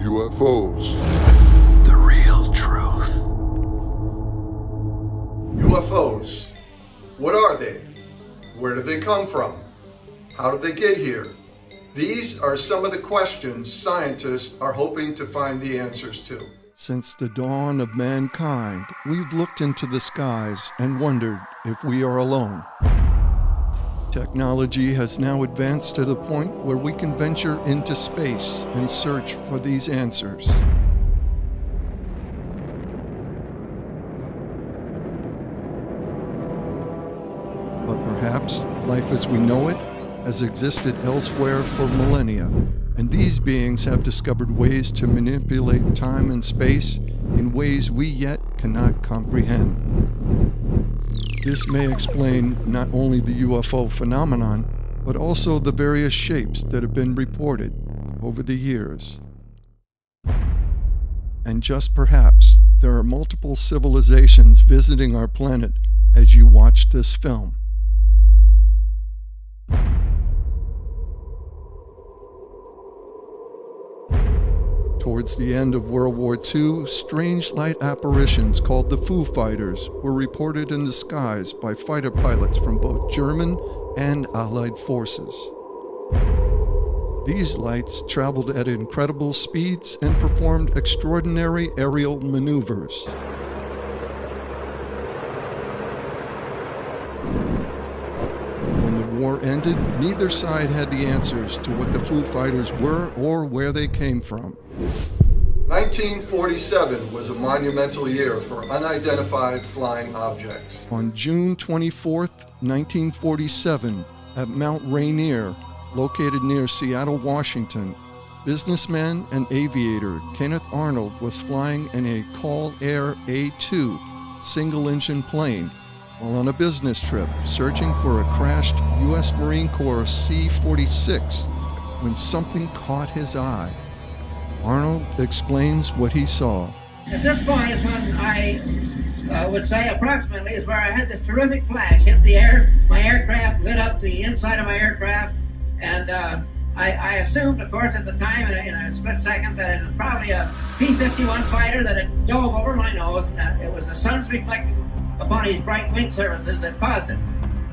UFOs. The real truth. UFOs. What are they? Where did they come from? How did they get here? These are some of the questions scientists are hoping to find the answers to. Since the dawn of mankind, we've looked into the skies and wondered if we are alone. Technology has now advanced to the point where we can venture into space and search for these answers. But perhaps life as we know it has existed elsewhere for millennia, and these beings have discovered ways to manipulate time and space in ways we yet cannot comprehend. This may explain not only the UFO phenomenon, but also the various shapes that have been reported over the years. And just perhaps, there are multiple civilizations visiting our planet as you watch this film. Towards the end of World War II, strange light apparitions called the Foo Fighters were reported in the skies by fighter pilots from both German and Allied forces. These lights traveled at incredible speeds and performed extraordinary aerial maneuvers. When the war ended, neither side had the answers to what the Foo Fighters were or where they came from. 1947 was a monumental year for unidentified flying objects. On June 24, 1947, at Mount Rainier, located near Seattle, Washington, businessman and aviator Kenneth Arnold was flying in a Call Air A-2 single-engine plane while on a business trip searching for a crashed U.S. Marine Corps C-46 when something caught his eye. Arnold explains what he saw. At this point is when I would say approximately is where I had this terrific flash hit the air. My aircraft lit up the inside of my aircraft, and I assumed, of course, at the time in a split second that it was probably a P-51 fighter that had dove over my nose. It was the sun's reflecting upon his bright wing surfaces that caused it.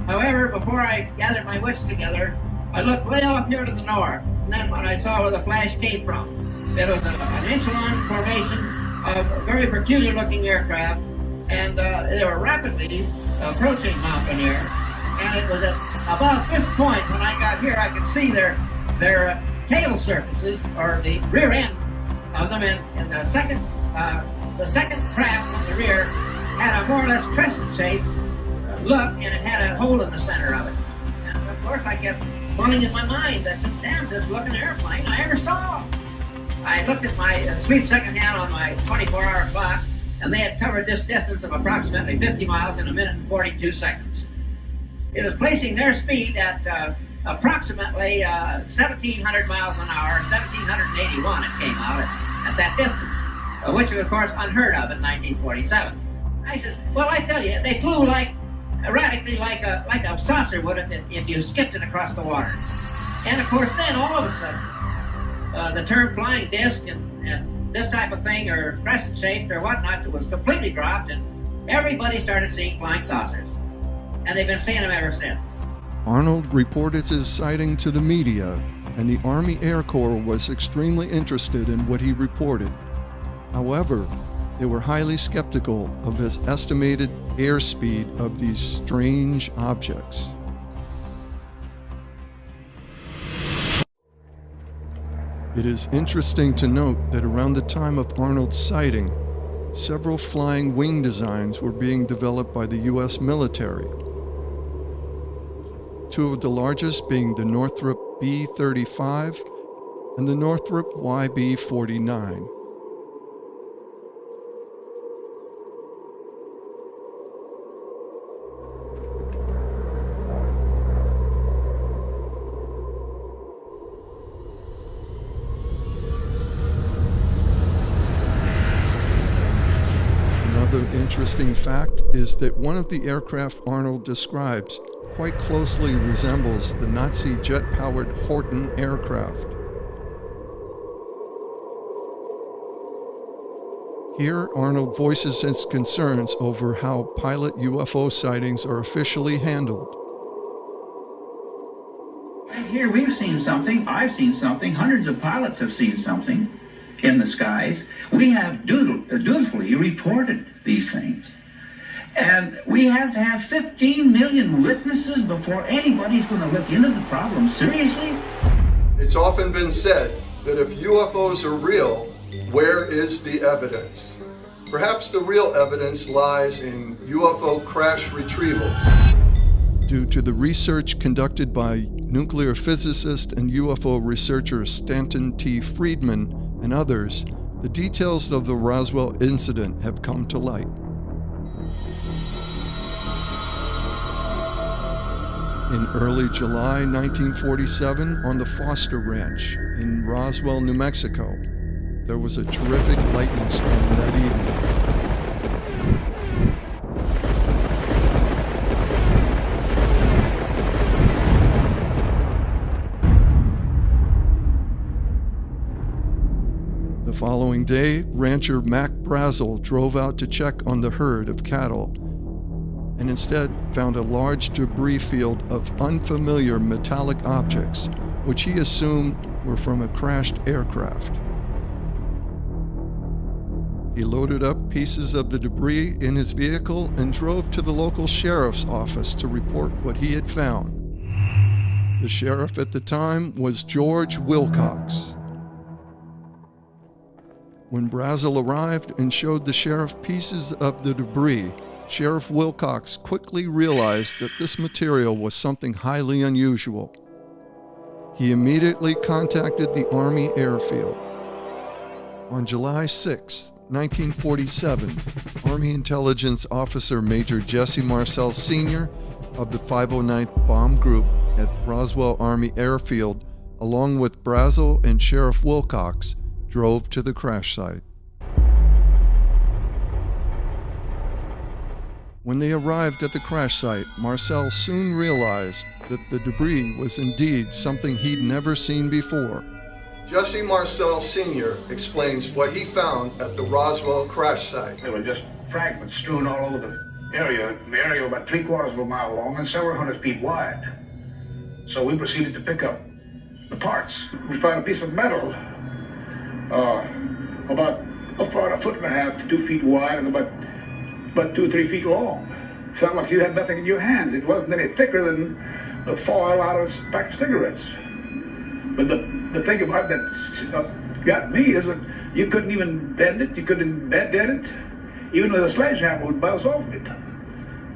However, before I gathered my wits together, I looked way off here to the north, and then when I saw where the flash came from, it was an echelon formation of a very peculiar-looking aircraft, and they were rapidly approaching Mountaineer. And it was at about this point when I got here, I could see their tail surfaces, or the rear end of them, and the second craft on the rear had a more or less crescent-shaped look, and it had a hole in the center of it. And of course, I kept mulling in my mind, that's the damnedest looking airplane I ever saw. I looked at my sweep second hand on my 24-hour clock, and they had covered this distance of approximately 50 miles in a minute and 42 seconds. It was placing their speed at approximately 1,700 miles an hour, 1,781 it came out at that distance, which was, of course, unheard of in 1947. I says, well, I tell you, they flew erratically like a saucer would if you skipped it across the water. And, of course, then, all of a sudden, the term flying disc and this type of thing, or crescent-shaped or whatnot, was completely dropped, and everybody started seeing flying saucers. And they've been seeing them ever since. Arnold reported his sighting to the media, and the Army Air Corps was extremely interested in what he reported. However, they were highly skeptical of his estimated airspeed of these strange objects. It is interesting to note that around the time of Arnold's sighting, several flying wing designs were being developed by the U.S. military. Two of the largest being the Northrop B-35 and the Northrop YB-49. Another interesting fact is that one of the aircraft Arnold describes quite closely resembles the Nazi jet-powered Horten aircraft. Here, Arnold voices his concerns over how pilot UFO sightings are officially handled. Right here we've seen something, I've seen something, hundreds of pilots have seen something in the skies. We have dutifully reported these things. And we have to have 15 million witnesses before anybody's going to look into the problem seriously. It's often been said that if UFOs are real, where is the evidence? Perhaps the real evidence lies in UFO crash retrievals. Due to the research conducted by nuclear physicist and UFO researcher Stanton T. Friedman and others, the details of the Roswell incident have come to light. In early July 1947, on the Foster Ranch in Roswell, New Mexico, there was a terrific lightning storm that evening. The following day, rancher Mac Brazel drove out to check on the herd of cattle and instead found a large debris field of unfamiliar metallic objects, which he assumed were from a crashed aircraft. He loaded up pieces of the debris in his vehicle and drove to the local sheriff's office to report what he had found. The sheriff at the time was George Wilcox. When Brazel arrived and showed the sheriff pieces of the debris, Sheriff Wilcox quickly realized that this material was something highly unusual. He immediately contacted the Army airfield. On July 6, 1947, Army Intelligence Officer Major Jesse Marcel Sr. of the 509th Bomb Group at Roswell Army Airfield, along with Brazel and Sheriff Wilcox, drove to the crash site. When they arrived at the crash site, Marcel soon realized that the debris was indeed something he'd never seen before. Jesse Marcel Sr. explains what he found at the Roswell crash site. There were just fragments strewn all over the area about 3/4 of a mile long and several hundred feet wide. So we proceeded to pick up the parts. We found a piece of metal about a foot and a half to 2 feet wide and about 2 or 3 feet long. Felt like you had nothing in your hands. It wasn't any thicker than the foil out of a pack of cigarettes. But the thing about that got me is that you couldn't even bend it. You couldn't bend it. Even with a sledgehammer would bounce off it.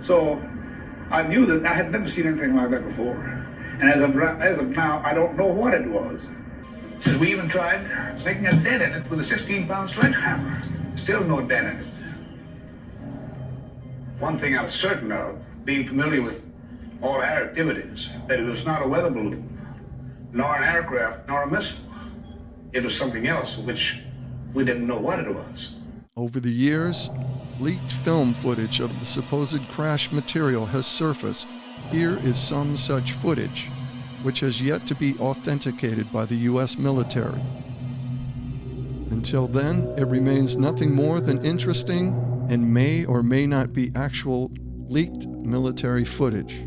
So I knew that I had never seen anything like that before. And as of now, I don't know what it was. So we even tried making a dent in it with a 16-pound sledgehammer. Still no dent in it. One thing I was certain of, being familiar with all our activities, that it was not a weather balloon, nor an aircraft, nor a missile. It was something else, which we didn't know what it was. Over the years, leaked film footage of the supposed crash material has surfaced. Here is some such footage, which has yet to be authenticated by the U.S. military. Until then, it remains nothing more than interesting and may or may not be actual leaked military footage.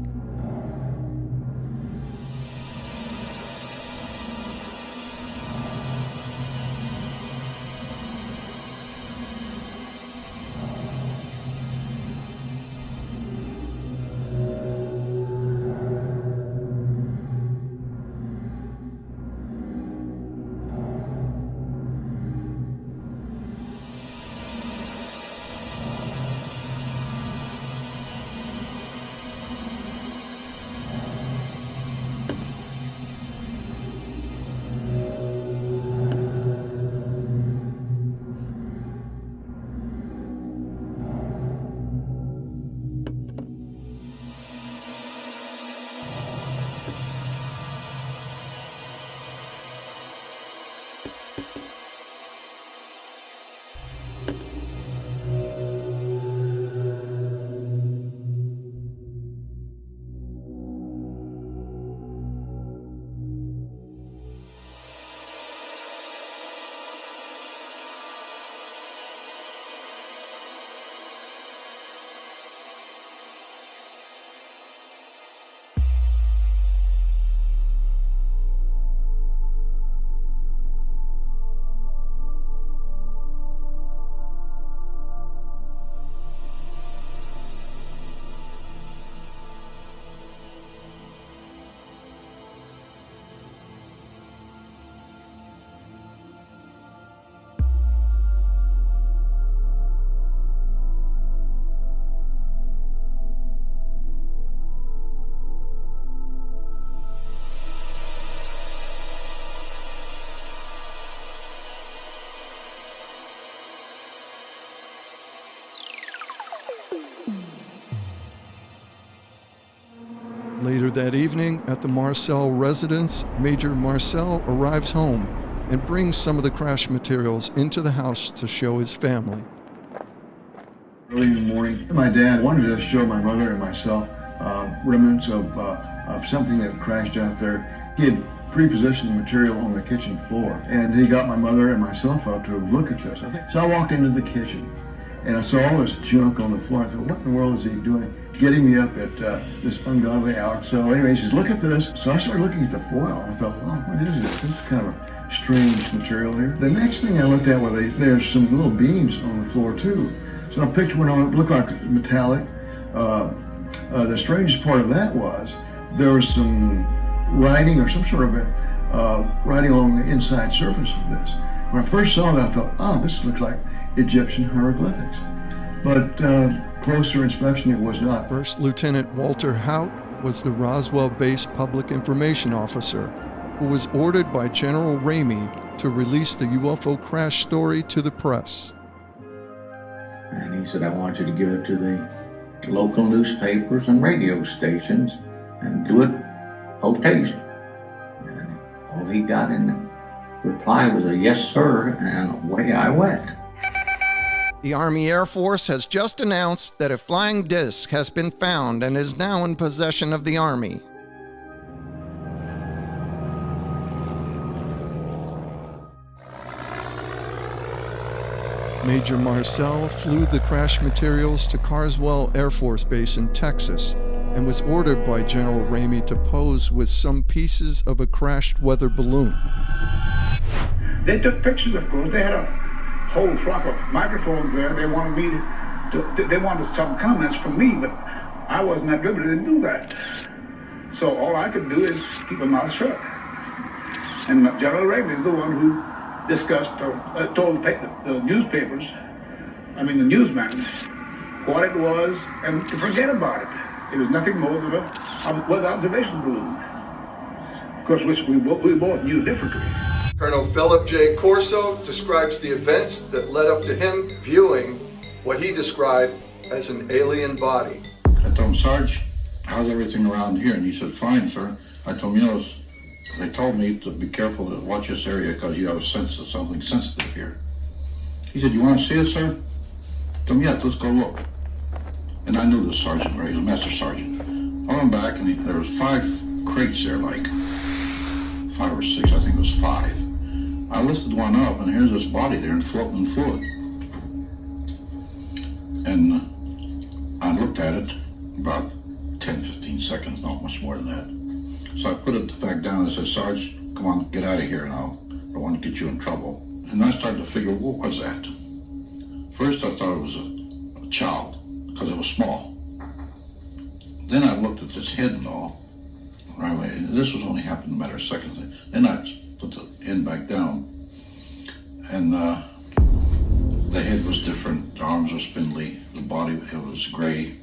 Later that evening, at the Marcel residence, Major Marcel arrives home and brings some of the crash materials into the house to show his family. Early in the morning, my dad wanted to show my mother and myself remnants of something that crashed out there. He had pre-positioned the material on the kitchen floor, and he got my mother and myself out to look at this. So I walked into the kitchen, and I saw all this junk on the floor. I thought, what in the world is he doing? Getting me up at this ungodly hour. So anyway, he says, look at this. So I started looking at the foil. I thought, well, what is this? This is kind of a strange material here. The next thing I looked at was there's some little beams on the floor too. So I picked one on, it looked like metallic. The strangest part of that was there was some writing or some sort of writing along the inside surface of this. When I first saw that, I thought, oh, this looks like Egyptian hieroglyphics. But closer inspection, it was not. First Lieutenant Walter Hout was the Roswell-based public information officer who was ordered by General Ramey to release the UFO crash story to the press. And he said, I want you to give it to the local newspapers and radio stations and do it post-haste. And all he got in the reply was a yes, sir, and away I went. The Army Air Force has just announced that a flying disc has been found and is now in possession of the Army. Major Marcel flew the crash materials to Carswell Air Force Base in Texas and was ordered by General Ramey to pose with some pieces of a crashed weather balloon. They took pictures, of course. They had a whole truck of microphones there. They wanted me they wanted some comments from me, but I wasn't at liberty to do that. So all I could do is keep my mouth shut. And General Ramey is the one who discussed or told the newspapers, the newsman, what it was and to forget about it. It was nothing more than a weather observation balloon. Of course, which we both knew differently. Colonel Philip J. Corso describes the events that led up to him viewing what he described as an alien body. I told him, Sarge, how's everything around here? And he said, fine, sir. I told him, they told me to be careful to watch this area because you have a sense of something sensitive here. He said, you want to see it, sir? I told him, yeah, let's go look. And I knew the sergeant, he was a master sergeant. I went back and there was 5 crates there, like 5 or 6, I think it was 5. I lifted one up and here's this body there and floating in fluid. And I looked at it about 10-15 seconds, not much more than that. So I put it back down and said, Sarge, come on, get out of here now. I don't want to get you in trouble. And I started to figure, what was that? First I thought it was a child, because it was small. Then I looked at this head and all. Right away. This was only happened in a matter of seconds. Then I put the end back down. And the head was different, the arms were spindly, the body, it was gray.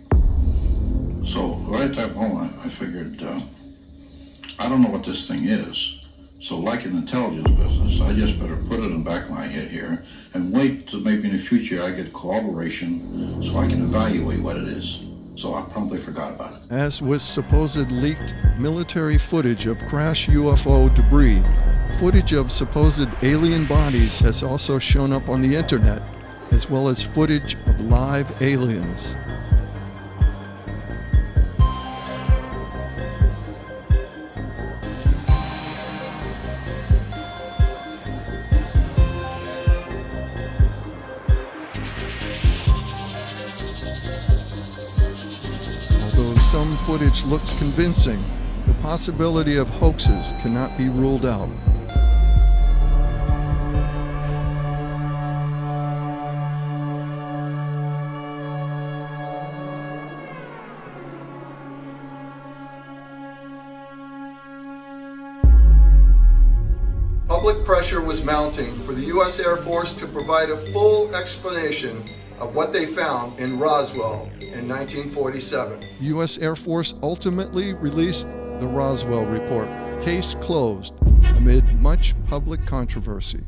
So right at that moment, I figured, I don't know what this thing is. So like an intelligence business, I just better put it in the back of my head here and wait till maybe in the future I get corroboration so I can evaluate what it is. So I promptly forgot about it. As with supposed leaked military footage of crash UFO debris, footage of supposed alien bodies has also shown up on the internet, as well as footage of live aliens. Some footage looks convincing, the possibility of hoaxes cannot be ruled out. Public pressure was mounting for the U.S. Air Force to provide a full explanation of what they found in Roswell in 1947. U.S. Air Force ultimately released the Roswell Report, case closed, amid much public controversy.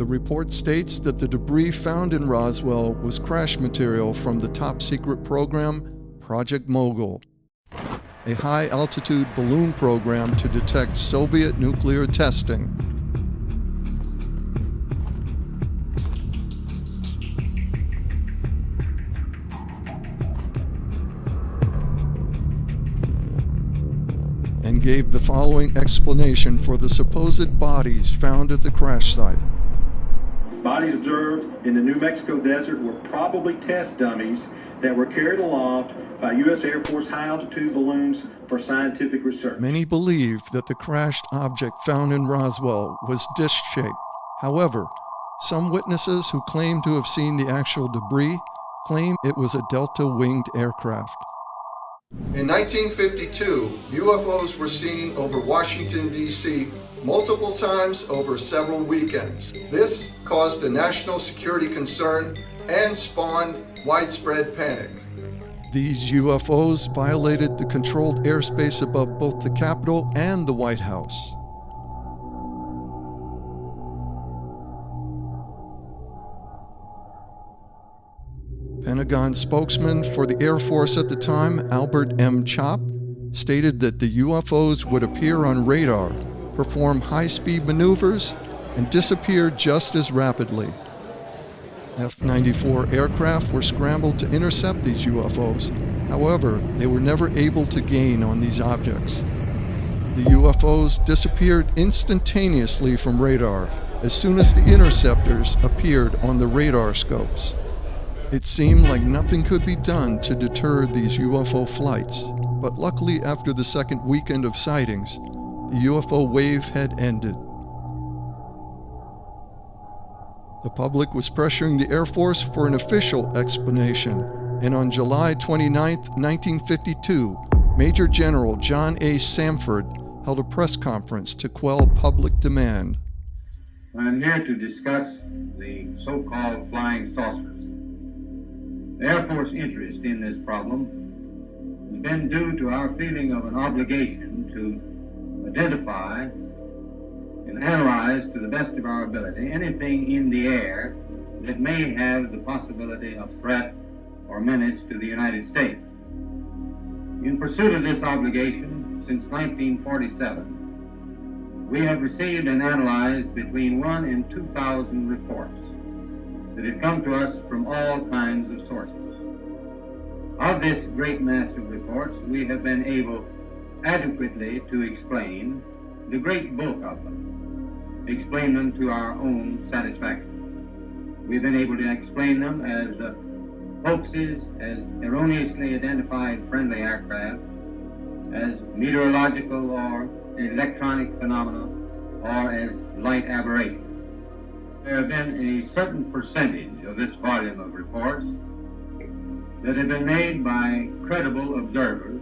The report states that the debris found in Roswell was crash material from the top-secret program, Project Mogul, a high-altitude balloon program to detect Soviet nuclear testing. And gave the following explanation for the supposed bodies found at the crash site. Bodies observed in the New Mexico desert were probably test dummies that were carried aloft by U.S. Air Force high-altitude balloons for scientific research. Many believe that the crashed object found in Roswell was disc-shaped. However, some witnesses who claim to have seen the actual debris claim it was a delta-winged aircraft. In 1952, UFOs were seen over Washington, D.C. multiple times over several weekends. This caused a national security concern and spawned widespread panic. These UFOs violated the controlled airspace above both the Capitol and the White House. Pentagon spokesman for the Air Force at the time, Albert M. Chop, stated that the UFOs would appear on radar, perform high-speed maneuvers, and disappear just as rapidly. F-94 aircraft were scrambled to intercept these UFOs. However, they were never able to gain on these objects. The UFOs disappeared instantaneously from radar as soon as the interceptors appeared on the radar scopes. It seemed like nothing could be done to deter these UFO flights, but luckily after the second weekend of sightings, the UFO wave had ended. The public was pressuring the Air Force for an official explanation, and on July 29, 1952, Major General John A. Samford held a press conference to quell public demand. I'm here to discuss the so-called flying saucers. The Air Force interest in this problem has been due to our feeling of an obligation to identify and analyze to the best of our ability anything in the air that may have the possibility of threat or menace to the United States. In pursuit of this obligation, since 1947, we have received and analyzed between 1,000 and 2,000 reports that have come to us from all kinds of sources. Of this great mass of reports, we have been able adequately to explain the great bulk of them, explain them to our own satisfaction. We've been able to explain them as hoaxes, as erroneously identified friendly aircraft, as meteorological or electronic phenomena, or as light aberrations. There have been a certain percentage of this volume of reports that have been made by credible observers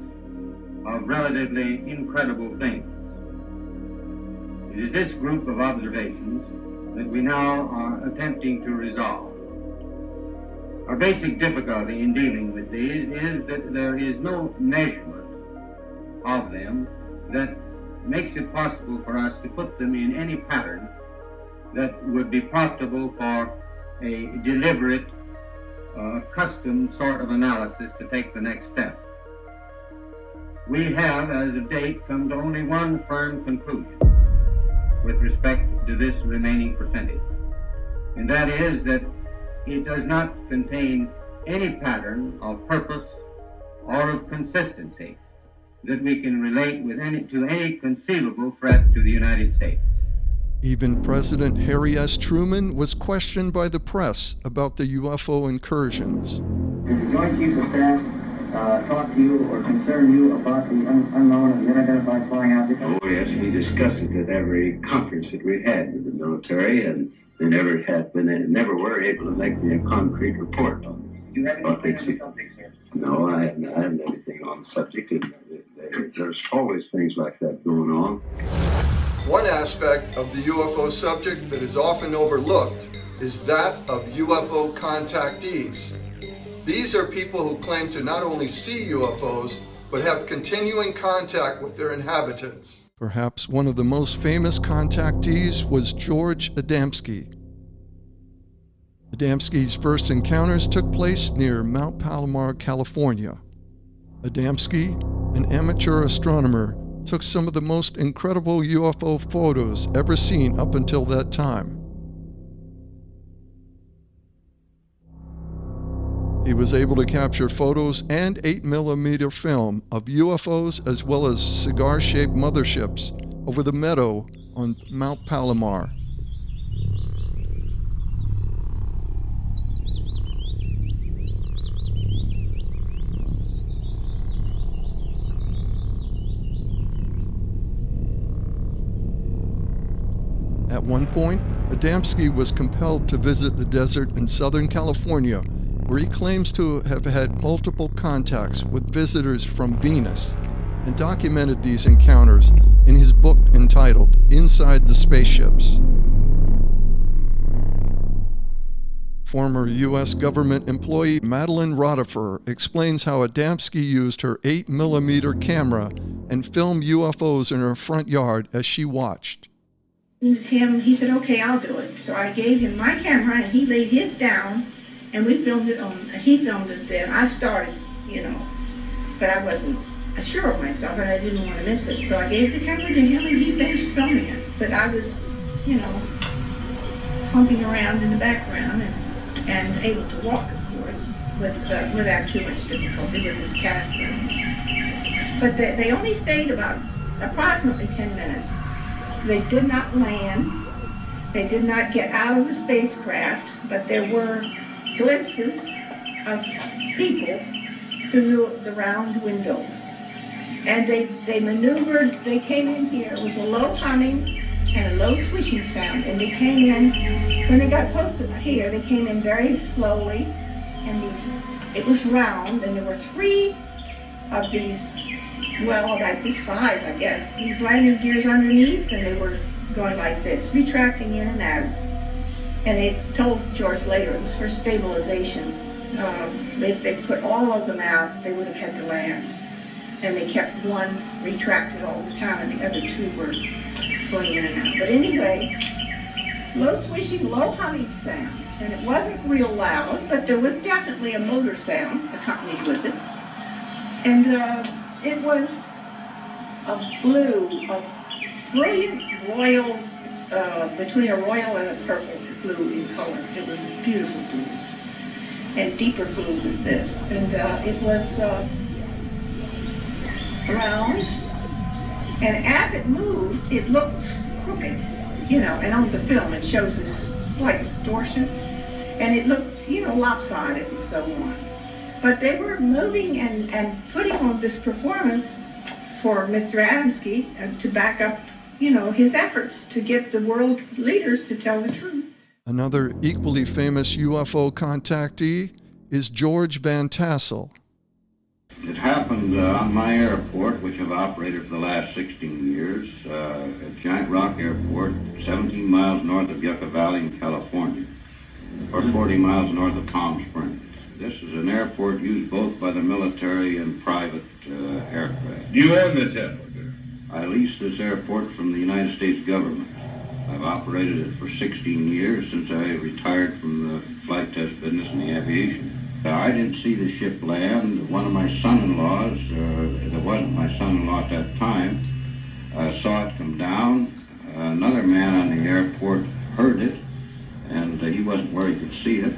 of relatively incredible things. It is this group of observations that we now are attempting to resolve. Our basic difficulty in dealing with these is that there is no measurement of them that makes it possible for us to put them in any pattern that would be profitable for a deliberate, custom sort of analysis to take the next step. We have, as of date, come to only one firm conclusion with respect to this remaining percentage, and that is that it does not contain any pattern of purpose or of consistency that we can relate with to any conceivable threat to the United States. Even President Harry S. Truman was questioned by the press about the UFO incursions. Did the Joint Chiefs of Staff talk to you or concern you about the unknown and unidentified flying objects? Oh yes, we discussed it at every conference that we had with the military, and they never were able to make me a concrete report on Do you have anything on the subject, sir? No, I haven't anything on the subject. There's always things like that going on. One aspect of the UFO subject that is often overlooked is that of UFO contactees. These are people who claim to not only see UFOs, but have continuing contact with their inhabitants. Perhaps one of the most famous contactees was George Adamski. Adamski's first encounters took place near Mount Palomar, California. Adamski, an amateur astronomer, took some of the most incredible UFO photos ever seen up until that time. He was able to capture photos and 8mm film of UFOs as well as cigar-shaped motherships over the meadow on Mount Palomar. At one point, Adamski was compelled to visit the desert in Southern California, where he claims to have had multiple contacts with visitors from Venus, and documented these encounters in his book entitled Inside the Spaceships. Former U.S. government employee Madeline Rotifer explains how Adamski used her 8mm camera and filmed UFOs in her front yard as she watched. He said, okay, I'll do it. So I gave him my camera and he laid his down and we filmed it he filmed it then. I started, but I wasn't sure of myself and I didn't want to miss it. So I gave the camera to him and he finished filming it. But I was, slumping around in the background and able to walk, of course, without too much difficulty with his cast then. But they only stayed about approximately 10 minutes. They did not land. They did not get out of the spacecraft, but there were glimpses of people through the round windows. And they maneuvered, they came in here. It was a low humming and a low swishing sound. And they came in, when they got close to here, they came in very slowly. And it was round, and there were 3 of these, like this size, I guess. These landing gears underneath, and they were going like this, retracting in and out. And they told George later it was for stabilization. If they put all of them out, they would have had to land. And they kept one retracted all the time, and the other 2 were going in and out. But anyway, low swishing, low humming sound. And it wasn't real loud, but there was definitely a motor sound accompanied with it. And it was a brilliant royal, between a royal and a purple blue in color. It was a beautiful blue, and deeper blue than this. And it was round, and as it moved, it looked crooked, and on the film it shows this slight distortion, and it looked, lopsided and so on. But they were moving and putting on this performance for Mr. Adamski to back up, his efforts to get the world leaders to tell the truth. Another equally famous UFO contactee is George Van Tassel. It happened on my airport, which I've operated for the last 16 years, at Giant Rock Airport, 17 miles north of Yucca Valley in California, or 40 miles north of Palm Springs. This is an airport used both by the military and private aircraft. Do you own this airport? I leased this airport from the United States government. I've operated it for 16 years since I retired from the flight test business in the aviation. I didn't see the ship land. One of my son-in-laws, that wasn't my son-in-law at that time, saw it come down. Another man on the airport heard it, and he wasn't where he could see it.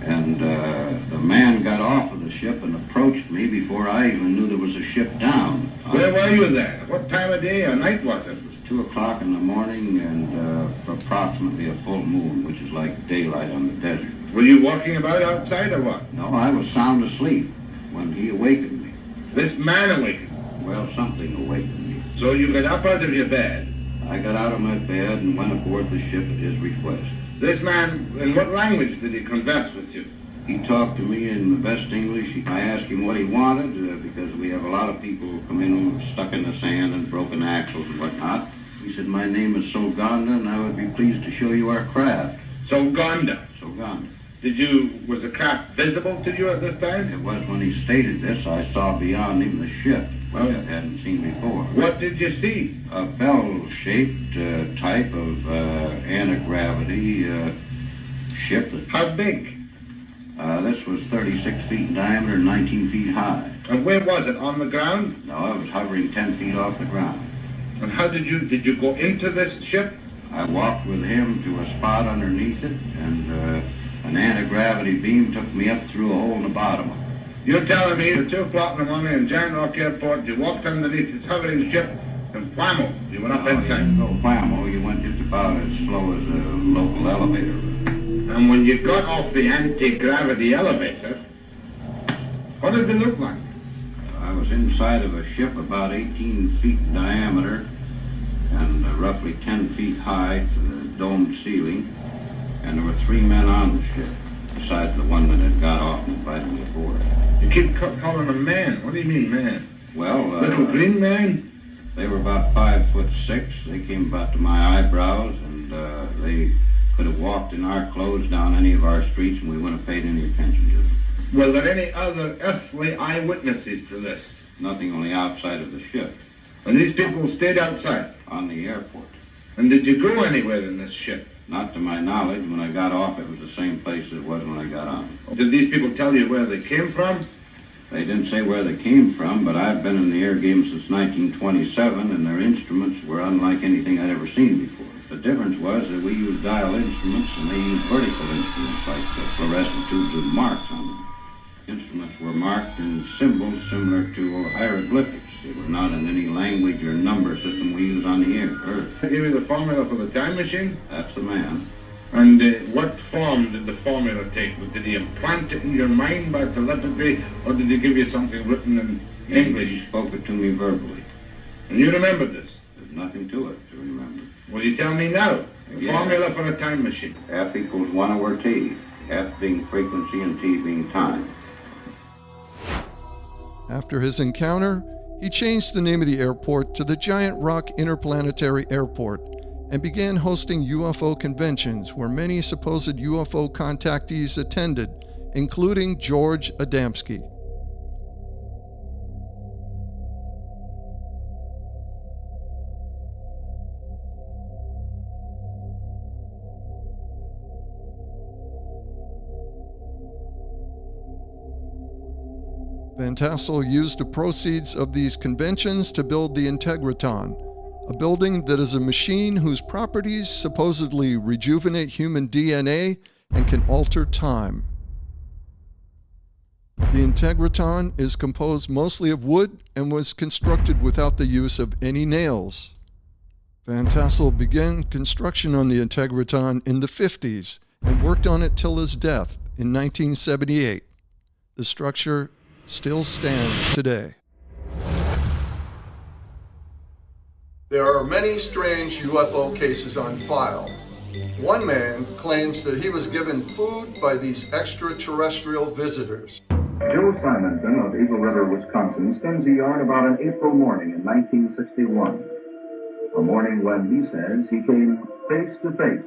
And the man got off of the ship and approached me before I even knew there was a ship down. Where were you then? What time of day or night was it? It was 2 o'clock in the morning and approximately a full moon, which is like daylight on the desert. Were you walking about outside or what? No, I was sound asleep when he awakened me. This man awakened? Well, something awakened me. So you got up out of your bed? I got out of my bed and went aboard the ship at his request. This man, in what language did he converse with you? He talked to me in the best English. I asked him what he wanted, because we have a lot of people who come in who are stuck in the sand and broken axles and whatnot. He said, my name is Soganda, and I would be pleased to show you our craft. Soganda? Soganda. Was the craft visible to you at this time? It was when he stated this. I saw beyond even the ship, which I hadn't seen before. What did you see? A bell-shaped type of anti-gravity ship. How big? This was 36 feet in diameter and 19 feet high. And where was it? On the ground? No, it was hovering 10 feet off the ground. And how did you go into this ship? I walked with him to a spot underneath it, and an anti-gravity beam took me up through a hole in the bottom of it. You're telling me at 2 o'clock in the morning in Jan Rock Airport, you walked underneath this hovering ship, and whammo, you went up inside. You didn't go whammo, you went just about as slow as a local elevator. And when you got off the anti-gravity elevator, what did it look like? I was inside of a ship about 18 feet in diameter and roughly 10 feet high to the domed ceiling, and there were 3 men on the ship, besides the one that had got off and invited me aboard. You keep calling them man. What do you mean, man? Well, little green man? They were about 5'6". They came about to my eyebrows, and they could have walked in our clothes down any of our streets, and we wouldn't have paid any attention to them. Were there any other earthly eyewitnesses to this? Nothing, only outside of the ship. And these people stayed outside? On the airport. And did you go anywhere in this ship? Not to my knowledge. When I got off, it was the same place it was when I got on. Did these people tell you where they came from? They didn't say where they came from, but I've been in the air game since 1927, and their instruments were unlike anything I'd ever seen before. The difference was that we used dial instruments, and they used vertical instruments, like fluorescent tubes with marks on them. Instruments were marked in symbols similar to hieroglyphics. They were not in any language or number system we use on the Earth. They gave you the formula for the time machine? That's the man. And what form did the formula take? Did he implant it in your mind by telepathy, or did he give you something written in English? He spoke it to me verbally. And you remember this? There's nothing to it to remember. Will you tell me now? The formula for a time machine. F equals 1 over T. F being frequency and T being time. After his encounter, he changed the name of the airport to the Giant Rock Interplanetary Airport and began hosting UFO conventions where many supposed UFO contactees attended, including George Adamski. Van Tassel used the proceeds of these conventions to build the Integratron, a building that is a machine whose properties supposedly rejuvenate human DNA and can alter time. The Integratron is composed mostly of wood and was constructed without the use of any nails. Van Tassel began construction on the Integratron in the 50s and worked on it till his death in 1978. The structure still stands today. There are many strange UFO cases on file. One man claims that he was given food by these extraterrestrial visitors. Joe Simonton of Eagle River, Wisconsin, spins a yarn about an April morning in 1961. A morning when, he says, he came face to face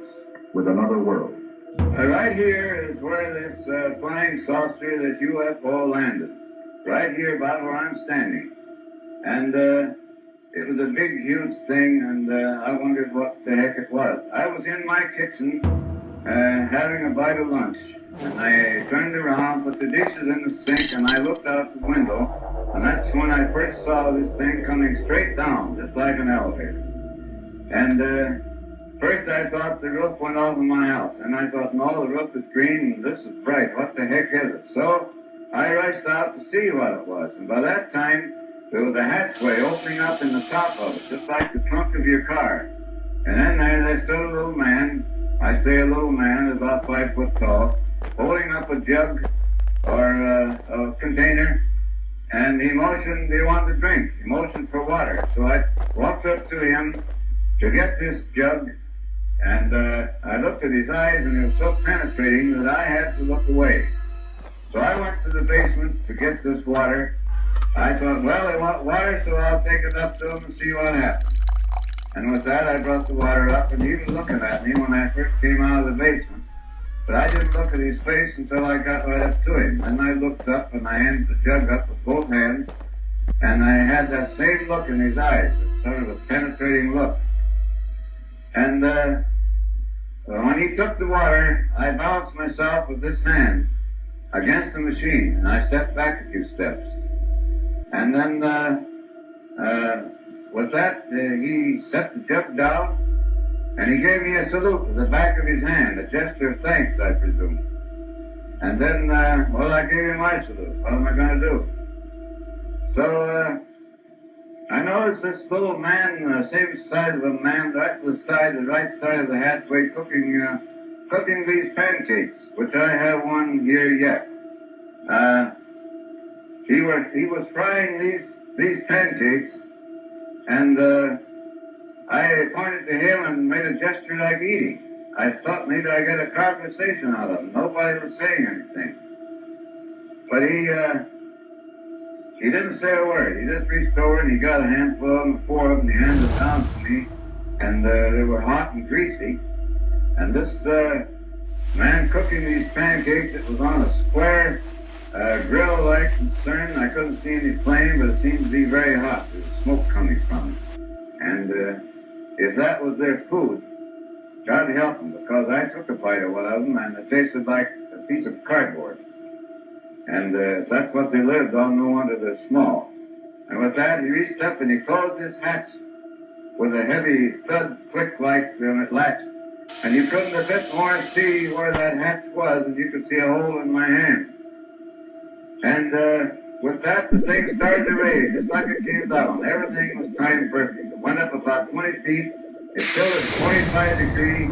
with another world. Right here is where this flying saucer, this UFO landed. Right here about where I'm standing. And it was a big, huge thing, and I wondered what the heck it was. I was in my kitchen having a bite of lunch, and I turned around, put the dishes in the sink, and I looked out the window, and that's when I first saw this thing coming straight down, just like an elevator. And first I thought the roof went off of my house, and I thought, no, the roof is green, and this is bright. What the heck is it? So I rushed out to see what it was, and by that time, there was a hatchway opening up in the top of it, just like the trunk of your car. And then there stood a little man, I say a little man, about 5 foot tall, holding up a jug or a container, and he motioned, he wanted to drink. He motioned for water. So I walked up to him to get this jug, and I looked at his eyes, and they were so penetrating that I had to look away. So I went to the basement to get this water. I thought, well, they want water, so I'll take it up to them and see what happens. And with that, I brought the water up, and he was looking at me when I first came out of the basement. But I didn't look at his face until I got right up to him. Then I looked up, and I handed the jug up with both hands, and I had that same look in his eyes, sort of a penetrating look. And when he took the water, I balanced myself with this hand against the machine, and I stepped back a few steps. And then with that, he set the jug down, and he gave me a salute with the back of his hand, a gesture of thanks, I presume. And then, I gave him my salute. What am I going to do? So, I noticed this little man, same size of a man, right to the right side of the hatchway, cooking these pancakes, which I have one here yet. He was frying these pancakes, and I pointed to him and made a gesture like eating. I thought maybe I'd get a conversation out of him. Nobody was saying anything. But he didn't say a word. He just reached over and he got a handful of them, 4 of them, and he handed them down to me. And they were hot and greasy. And this man cooking these pancakes, it was on a square grill-like concern. I couldn't see any flame, but it seemed to be very hot. There was smoke coming from it. And if that was their food, God help them, because I took a bite of one of them, and it tasted like a piece of cardboard. And if that's what they lived on, no wonder they're small. And with that, he reached up and he closed his hatch with a heavy thud click like it latched. And you couldn't a bit more see where that hatch was, and you could see a hole in my hand. And with that, the thing started to raise, just like it came down. Everything was timed perfect. It went up about 20 feet. It stood at 45 degrees,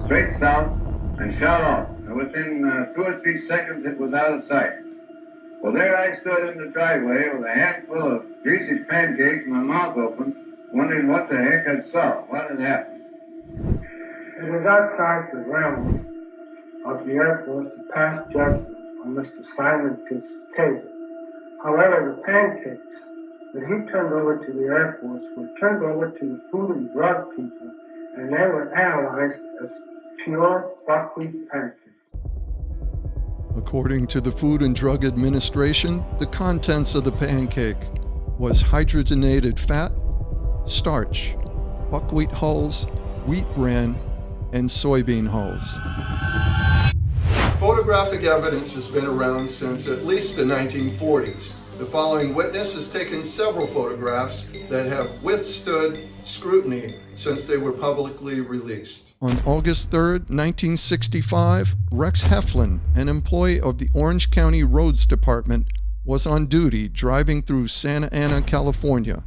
straight south, and shot off. And within 2 or 3 seconds, it was out of sight. Well, there I stood in the driveway with a handful of greasy pancakes and my mouth open, wondering what the heck I'd saw. What had happened? It was outside the realm of the Air Force to pass judgment on Mr. Simon Taylor. However, the pancakes that he turned over to the Air Force were turned over to the Food and Drug people, and they were analyzed as pure buckwheat pancakes. According to the Food and Drug Administration, the contents of the pancake was hydrogenated fat, starch, buckwheat hulls, wheat bran, and soybean hulls. Photographic evidence has been around since at least the 1940s. The following witness has taken several photographs that have withstood scrutiny since they were publicly released. On August 3rd, 1965, Rex Heflin, an employee of the Orange County Roads Department, was on duty driving through Santa Ana, California.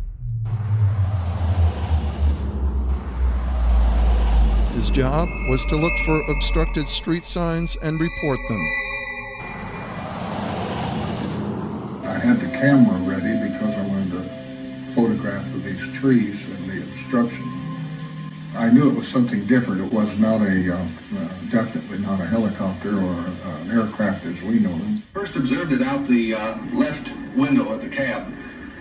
His job was to look for obstructed street signs and report them. I had the camera ready because I wanted to photograph of these trees and the obstruction. I knew it was something different. It was not definitely not a helicopter or an aircraft as we know them. First observed it out the left window of the cab,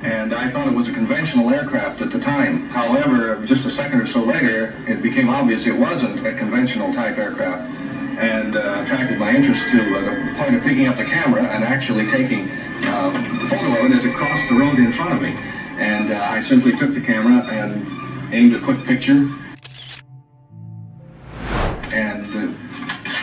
and I thought it was a conventional aircraft at the time. However, just a second or so later, it became obvious it wasn't a conventional type aircraft, and attracted my interest to the point of picking up the camera and actually taking a photo of it as it crossed the road in front of me. And I simply took the camera and aimed a quick picture. And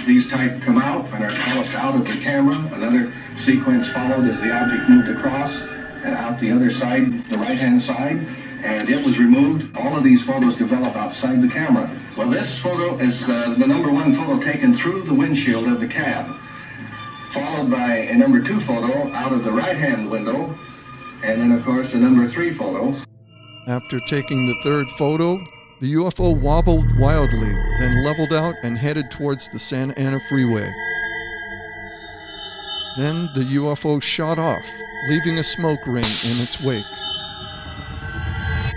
these type come out and are polished out of the camera. Another sequence followed as the object moved across and out the other side, the right-hand side, and it was removed. All of these photos develop outside the camera. Well, this photo is the number 1 photo taken through the windshield of the cab, followed by a number 2 photo out of the right-hand window, and then, of course, the number 3 photos. After taking the 3rd photo, the UFO wobbled wildly, then leveled out and headed towards the Santa Ana freeway. Then the UFO shot off, leaving a smoke ring in its wake.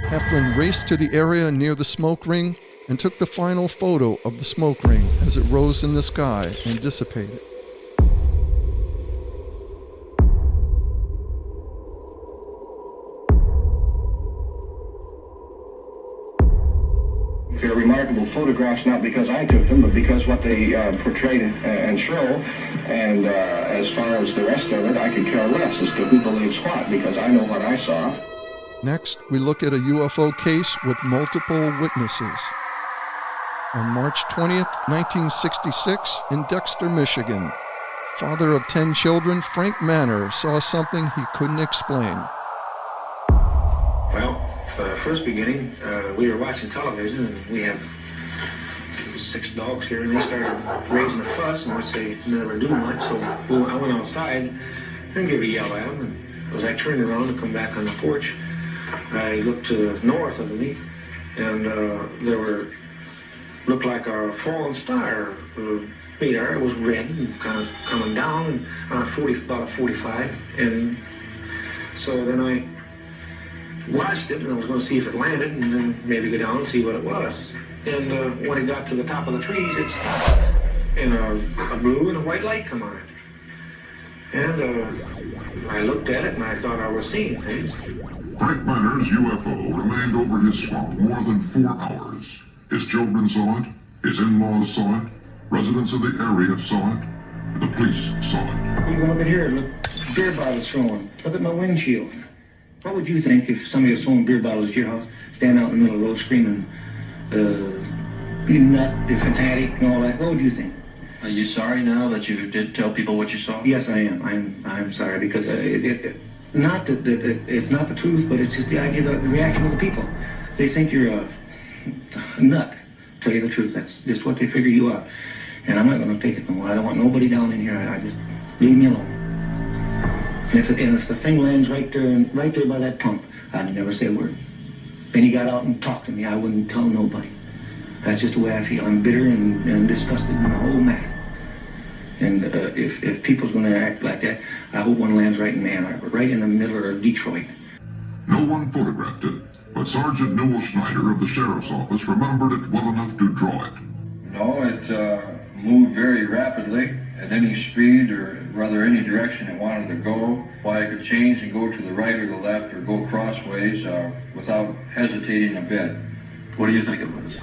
Heflin raced to the area near the smoke ring and took the final photo of the smoke ring as it rose in the sky and dissipated. They're remarkable photographs, not because I took them, but because what they portray and show. And as far as the rest of it, I could care less as to who believes what, because I know what I saw. Next, we look at a UFO case with multiple witnesses. On March 20th, 1966, in Dexter, Michigan, father of 10 children, Frank Manor, saw something he couldn't explain. Well, first beginning, we were watching television, and we have 6 dogs here, and they started raising a fuss, which they never do much, so I went outside and gave a yell at them, and as I turned around to come back on the porch, I looked to the north of me, and there looked like a fallen star. It was red and kind of coming down, and about a 45, and so then I watched it, and I was going to see if it landed, and then maybe go down and see what it was. And when it got to the top of the trees, it stopped, and a blue and a white light come on it. And I looked at it, and I thought I was seeing things. Frank Manor's UFO remained over his swamp more than 4 hours. His children saw it, his in-laws saw it, residents of the area saw it, the police saw it. You go up in here and look, beer bottles thrown. Look at my windshield. What would you think if somebody was throwing beer bottles to your house, stand out in the middle of the road screaming, you nut, you fanatic, and all that? What would you think? Are you sorry now that you did tell people what you saw? Yes, I am. I'm sorry, because not that it's not the truth, but it's just the idea, the reaction of the people. They think you're a nut. Tell you the truth, that's just what they figure you are. And I'm not going to take it no more. I don't want nobody down in here. I just leave me alone. And if the thing lands right there by that pump, I'd never say a word. Then he got out and talked to me. I wouldn't tell nobody. That's just the way I feel. I'm bitter and disgusted in the whole matter. And if people's going to act like that, I hope one lands right in Ann Arbor, right in the middle of Detroit. No one photographed it, but Sergeant Newell Schneider of the Sheriff's Office remembered it well enough to draw it. No, it moved very rapidly at any speed, or rather any direction it wanted to go. Why it could change and go to the right or the left or go crossways without hesitating a bit. What do you think it was?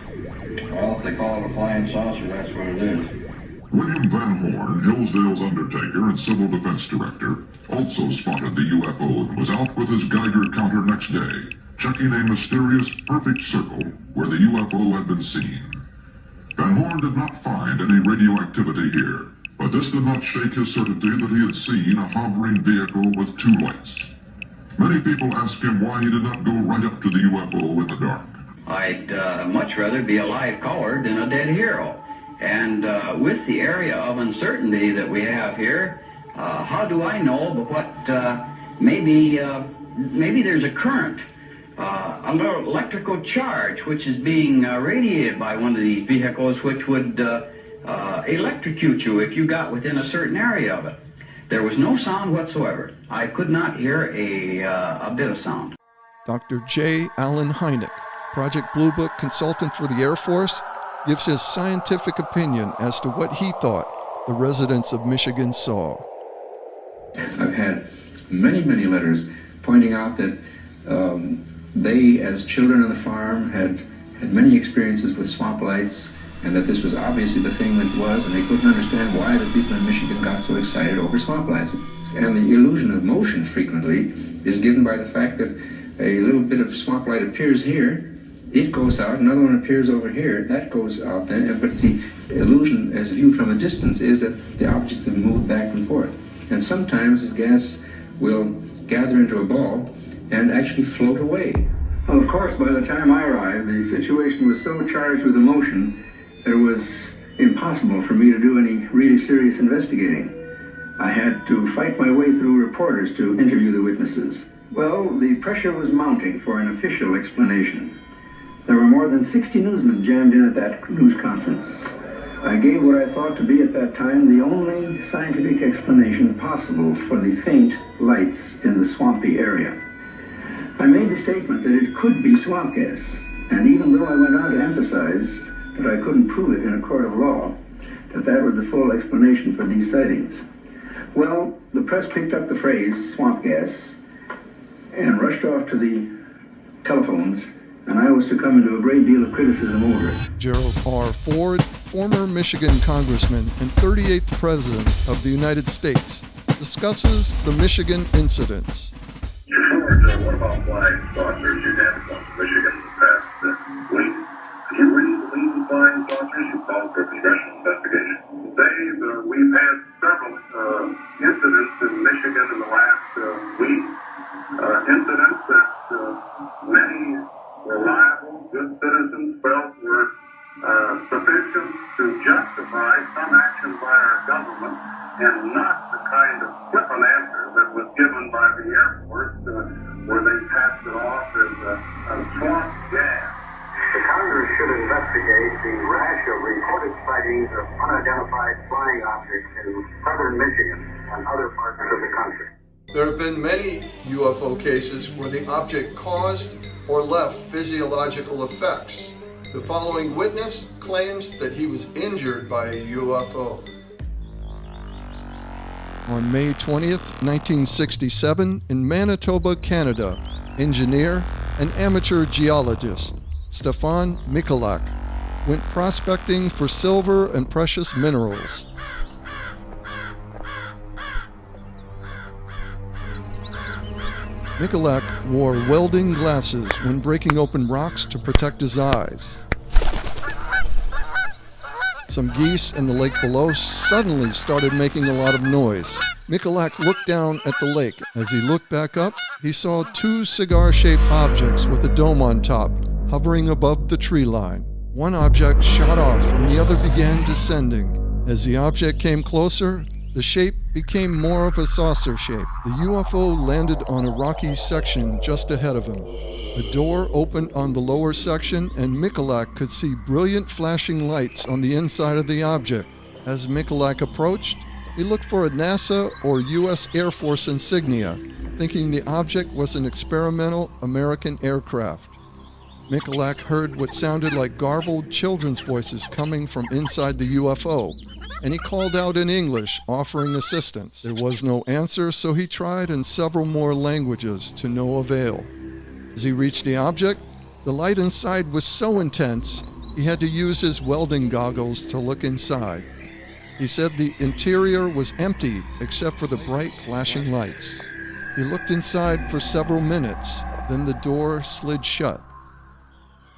Well, if they call it a flying saucer, that's what it is. William Van Horn, Hillsdale's undertaker and civil defense director, also spotted the UFO and was out with his Geiger counter next day, checking a mysterious perfect circle where the UFO had been seen. Van Horn did not find any radioactivity here, but this did not shake his certainty that he had seen a hovering vehicle with 2 lights. Many people asked him why he did not go right up to the UFO in the dark. I'd much rather be a live caller than a dead hero. And with the area of uncertainty that we have here, how do I know but what maybe there's a current, a little electrical charge which is being radiated by one of these vehicles, which would electrocute you if you got within a certain area of it. There was no sound whatsoever. I could not hear a bit of sound. Dr. J. Allen Hynek, Project Blue Book consultant for the Air Force, gives his scientific opinion as to what he thought the residents of Michigan saw. I've had many letters pointing out that they, as children on the farm, had many experiences with swamp lights, and that this was obviously the thing that it was, and they couldn't understand why the people in Michigan got so excited over swamp lights. And the illusion of motion frequently is given by the fact that a little bit of swamp light appears here, it goes out, another one appears over here, that goes out then, but the illusion as viewed from a distance is that the objects have moved back and forth. And sometimes this gas will gather into a ball and actually float away. Well, of course, by the time I arrived, the situation was so charged with emotion that it was impossible for me to do any really serious investigating. I had to fight my way through reporters to interview the witnesses. Well, the pressure was mounting for an official explanation. There were more than 60 newsmen jammed in at that news conference. I gave what I thought to be at that time the only scientific explanation possible for the faint lights in the swampy area. I made the statement that it could be swamp gas, and even though I went on to emphasize that I couldn't prove it in a court of law, that was the full explanation for these sightings. Well, the press picked up the phrase swamp gas and rushed off to the telephones, and I was to come into a great deal of criticism over it. Gerald R. Ford, former Michigan congressman and 38th president of the United States, discusses the Michigan incidents. What about flying saucers? You've had some Michigan in the past week. Do you really believe in flying flying saucers, you called for congressional investigation. Dave, we've had several incidents in Michigan in the last week. Incidents that many reliable, good citizens felt were sufficient to justify some action by our government, and not the kind of flippant answer that was given by the Air Force, where they passed it off as a swamp gas. The Congress should investigate the rash of reported sightings of unidentified flying objects in southern Michigan and other parts of the country. There have been many UFO cases where the object caused or left physiological effects. The following witness claims that he was injured by a UFO. On May 20th, 1967, in Manitoba, Canada, engineer and amateur geologist Stefan Michalak went prospecting for silver and precious minerals. Michalak wore welding glasses when breaking open rocks to protect his eyes. Some geese in the lake below suddenly started making a lot of noise. Michalak looked down at the lake. As he looked back up, he saw two cigar-shaped objects with a dome on top, hovering above the tree line. One object shot off and the other began descending. As the object came closer, the shape became more of a saucer shape. The UFO landed on a rocky section just ahead of him. A door opened on the lower section and Michalak could see brilliant flashing lights on the inside of the object. As Michalak approached, he looked for a NASA or U.S. Air Force insignia, thinking the object was an experimental American aircraft. Michalak heard what sounded like garbled children's voices coming from inside the UFO, and he called out in English, offering assistance. There was no answer, so he tried in several more languages to no avail. As he reached the object, the light inside was so intense, he had to use his welding goggles to look inside. He said the interior was empty except for the bright flashing lights. He looked inside for several minutes, then the door slid shut.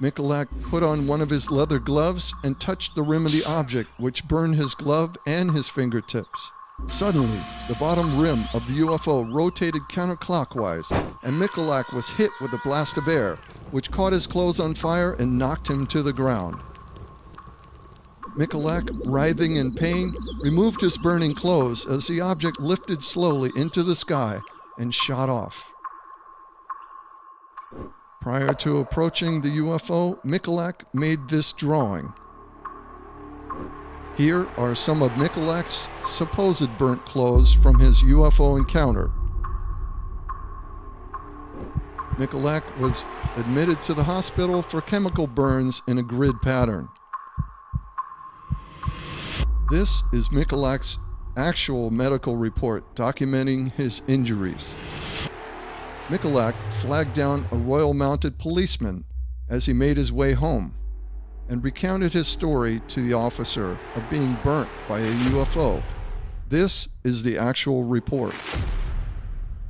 Michalak put on one of his leather gloves and touched the rim of the object, which burned his glove and his fingertips. Suddenly, the bottom rim of the UFO rotated counterclockwise, and Michalak was hit with a blast of air, which caught his clothes on fire and knocked him to the ground. Michalak, writhing in pain, removed his burning clothes as the object lifted slowly into the sky and shot off. Prior to approaching the UFO, Michalak made this drawing. Here are some of Michalak's supposed burnt clothes from his UFO encounter. Michalak was admitted to the hospital for chemical burns in a grid pattern. This is Michalak's actual medical report documenting his injuries. Michalak flagged down a Royal Mounted policeman as he made his way home and recounted his story to the officer of being burnt by a UFO. This is the actual report.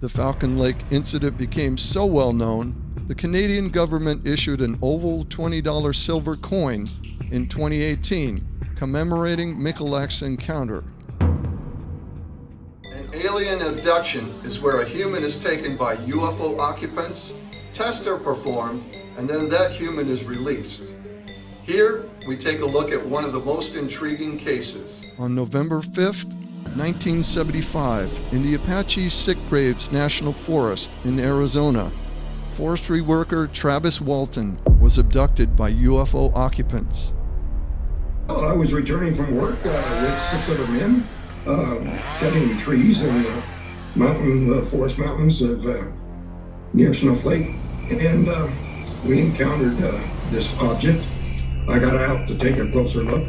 The Falcon Lake incident became so well known, the Canadian government issued an oval $20 silver coin in 2018 commemorating Michalak's encounter. An alien abduction is where a human is taken by UFO occupants, tests are performed, and then that human is released. Here, we take a look at one of the most intriguing cases. On November 5th, 1975, in the Apache Sitgraves National Forest in Arizona, forestry worker Travis Walton was abducted by UFO occupants. Well, I was returning from work with 6 other men, cutting trees in the forest mountains of near Snowflake, and we encountered this object. I got out to take a closer look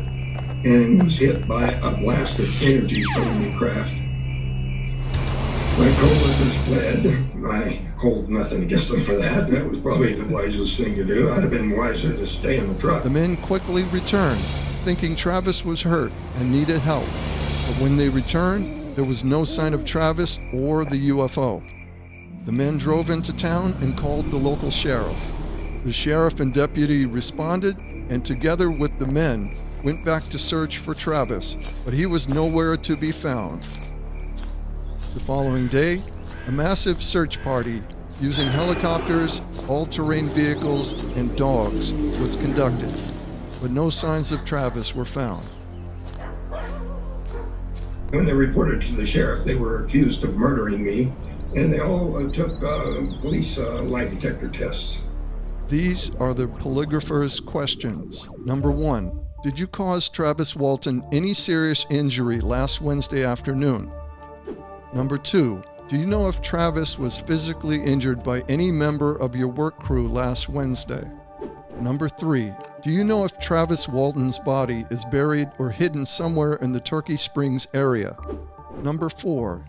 and was hit by a blast of energy from the craft. My coworkers fled. I hold nothing against them for that. That was probably the wisest thing to do. I'd have been wiser to stay in the truck. The men quickly returned, thinking Travis was hurt and needed help. But when they returned, there was no sign of Travis or the UFO. The men drove into town and called the local sheriff. The sheriff and deputy responded, and together with the men, went back to search for Travis, but he was nowhere to be found. The following day, a massive search party using helicopters, all-terrain vehicles, and dogs was conducted, but no signs of Travis were found. When they reported to the sheriff, they were accused of murdering me, and they all took police lie detector tests. These are the polygrapher's questions. Number 1, did you cause Travis Walton any serious injury last Wednesday afternoon? Number 2, do you know if Travis was physically injured by any member of your work crew last Wednesday? Number 3, do you know if Travis Walton's body is buried or hidden somewhere in the Turkey Springs area? Number 4,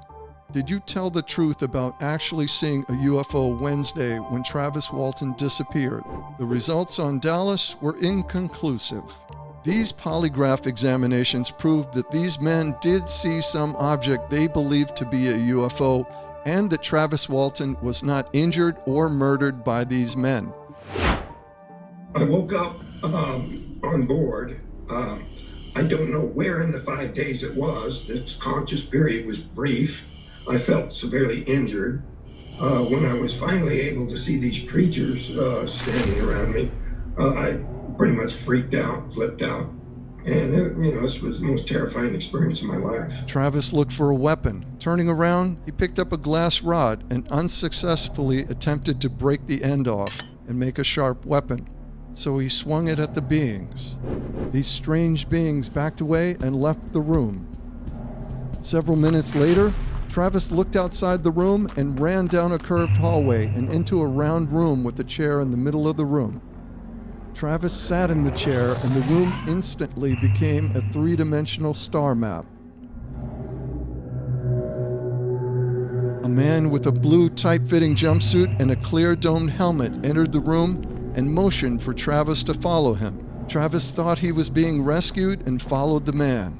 did you tell the truth about actually seeing a UFO Wednesday when Travis Walton disappeared? The results on Dallas were inconclusive. These polygraph examinations proved that these men did see some object they believed to be a UFO, and that Travis Walton was not injured or murdered by these men. I woke up on board. I don't know where in the 5 days it was. This conscious period was brief. I felt severely injured. When I was finally able to see these creatures standing around me, I pretty much freaked out, flipped out. And, this was the most terrifying experience of my life. Travis looked for a weapon. Turning around, he picked up a glass rod and unsuccessfully attempted to break the end off and make a sharp weapon. So he swung it at the beings. These strange beings backed away and left the room. Several minutes later, Travis looked outside the room and ran down a curved hallway and into a round room with a chair in the middle of the room. Travis sat in the chair and the room instantly became a three-dimensional star map. A man with a blue tight-fitting jumpsuit and a clear domed helmet entered the room and motioned for Travis to follow him. Travis thought he was being rescued and followed the man.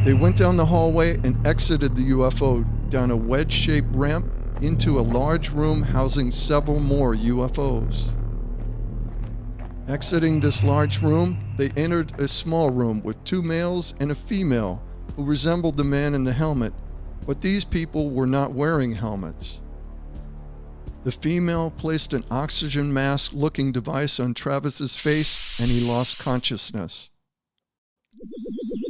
They went down the hallway and exited the UFO down a wedge-shaped ramp into a large room housing several more UFOs. Exiting this large room, they entered a small room with 2 males and a female who resembled the man in the helmet, but these people were not wearing helmets. The female placed an oxygen mask-looking device on Travis's face and he lost consciousness.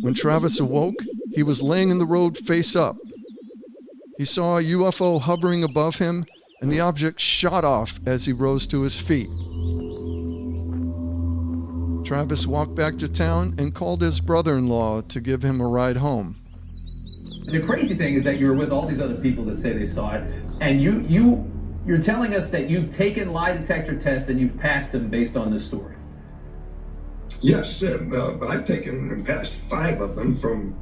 When Travis awoke, he was laying in the road face up. He saw a UFO hovering above him and the object shot off as he rose to his feet. Travis walked back to town and called his brother-in-law to give him a ride home. The crazy thing is that you were with all these other people that say they saw it, and you're telling us that you've taken lie detector tests and you've passed them based on this story. Yes, I've taken and passed 5 of them from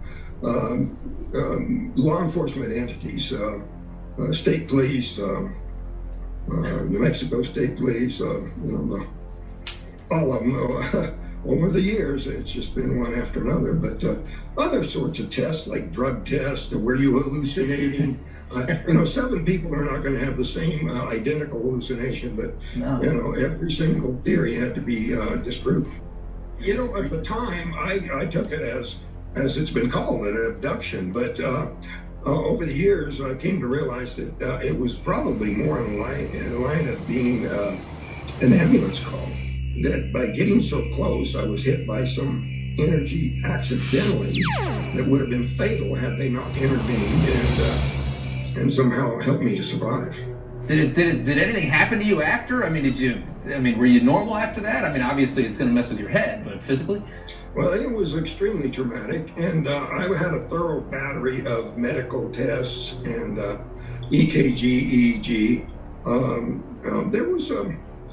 law enforcement entities, state police, New Mexico State Police, all of them. Over the years, it's just been one after another, but other sorts of tests, like drug tests, were you hallucinating? 7 people are not going to have the same identical hallucination, but, every single theory had to be disproved. At the time, I took it as it's been called, an abduction, but over the years, I came to realize that it was probably more in the line of being an ambulance call. That by getting so close, I was hit by some energy accidentally that would have been fatal had they not intervened and somehow helped me to survive. Did anything happen to you after? Were you normal after that? Obviously it's going to mess with your head, but physically? Well, it was extremely traumatic, and I had a thorough battery of medical tests and EKG, EEG.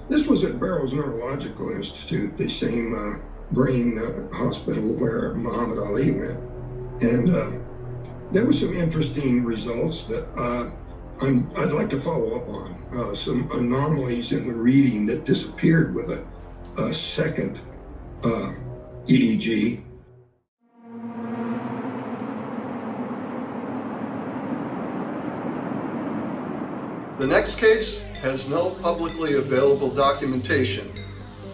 This was at Barrows Neurological Institute, the same brain hospital where Muhammad Ali went. And there were some interesting results that I'd like to follow up on. Some anomalies in the reading that disappeared with a second EEG. The next case has no publicly available documentation,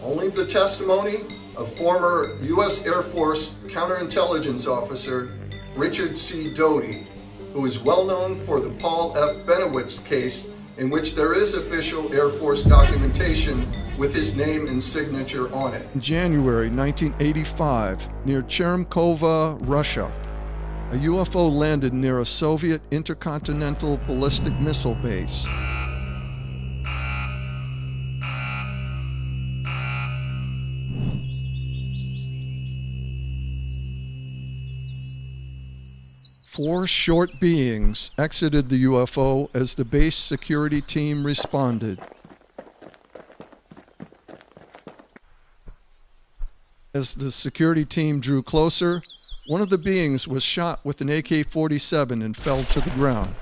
only the testimony of former U.S. Air Force counterintelligence officer Richard C. Doty, who is well known for the Paul F. Benowitz case, in which there is official Air Force documentation with his name and signature on it. In January 1985, near Cheremkova, Russia, a UFO landed near a Soviet intercontinental ballistic missile base. Four short beings exited the UFO as the base security team responded. As the security team drew closer, one of the beings was shot with an AK-47 and fell to the ground.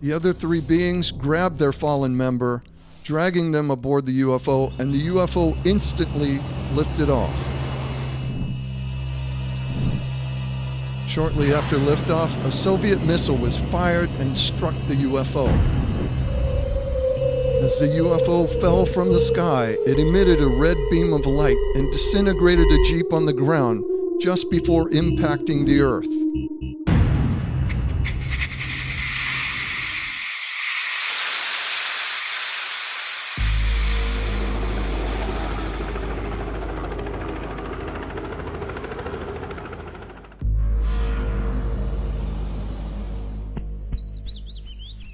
The other three beings grabbed their fallen member, dragging them aboard the UFO, and the UFO instantly lifted off. Shortly after liftoff, a Soviet missile was fired and struck the UFO. As the UFO fell from the sky, it emitted a red beam of light and disintegrated a Jeep on the ground just before impacting the Earth.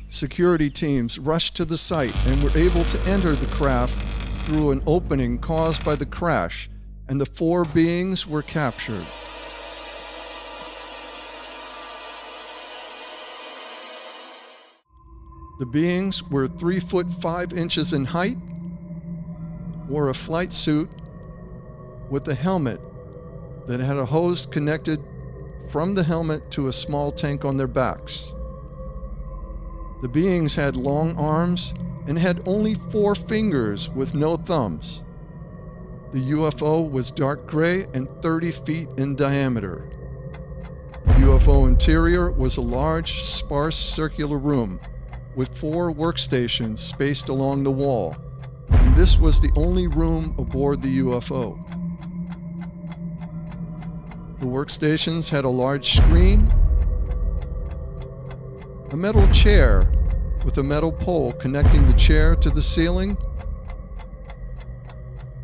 Security teams rushed to the site and were able to enter the craft through an opening caused by the crash, and the four beings were captured. The beings were 3 foot 5 inches in height, wore a flight suit with a helmet that had a hose connected from the helmet to a small tank on their backs. The beings had long arms and had only 4 fingers with no thumbs. The UFO was dark gray and 30 feet in diameter. The UFO interior was a large, sparse circular room with 4 workstations spaced along the wall, and this was the only room aboard the UFO. The workstations had a large screen, a metal chair with a metal pole connecting the chair to the ceiling,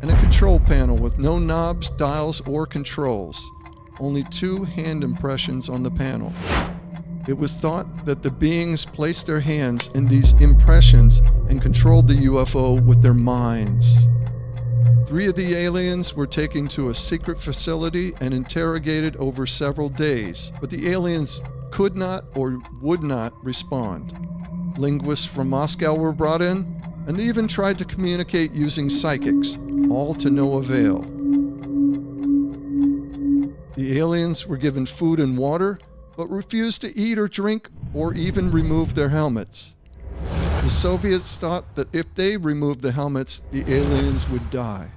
and a control panel with no knobs, dials, or controls, only 2 hand impressions on the panel. It was thought that the beings placed their hands in these impressions and controlled the UFO with their minds. 3 of the aliens were taken to a secret facility and interrogated over several days, but the aliens could not or would not respond. Linguists from Moscow were brought in, and they even tried to communicate using psychics, all to no avail. The aliens were given food and water, but refused to eat or drink or even remove their helmets. The Soviets thought that if they removed the helmets, the aliens would die.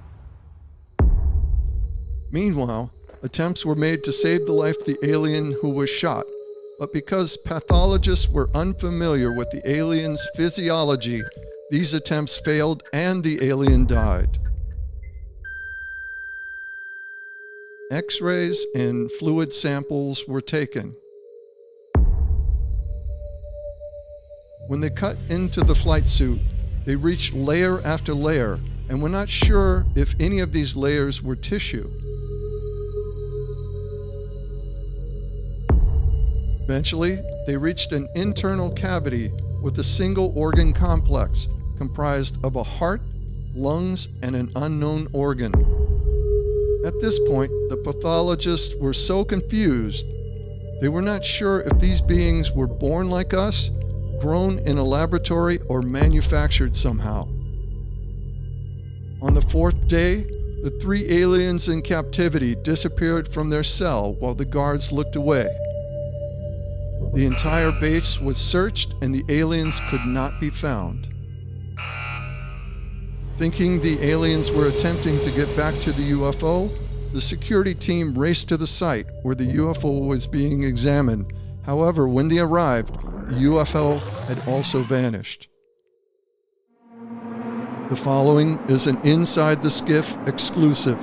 Meanwhile, attempts were made to save the life of the alien who was shot, but because pathologists were unfamiliar with the alien's physiology, these attempts failed and the alien died. X-rays and fluid samples were taken. When they cut into the flight suit, they reached layer after layer and were not sure if any of these layers were tissue. Eventually, they reached an internal cavity with a single organ complex comprised of a heart, lungs, and an unknown organ. At this point, the pathologists were so confused, they were not sure if these beings were born like us, grown in a laboratory, or manufactured somehow. On the 4th day, the 3 aliens in captivity disappeared from their cell while the guards looked away. The entire base was searched and the aliens could not be found. Thinking the aliens were attempting to get back to the UFO, the security team raced to the site where the UFO was being examined. However, when they arrived, the UFO had also vanished. The following is an Inside the SCIF exclusive.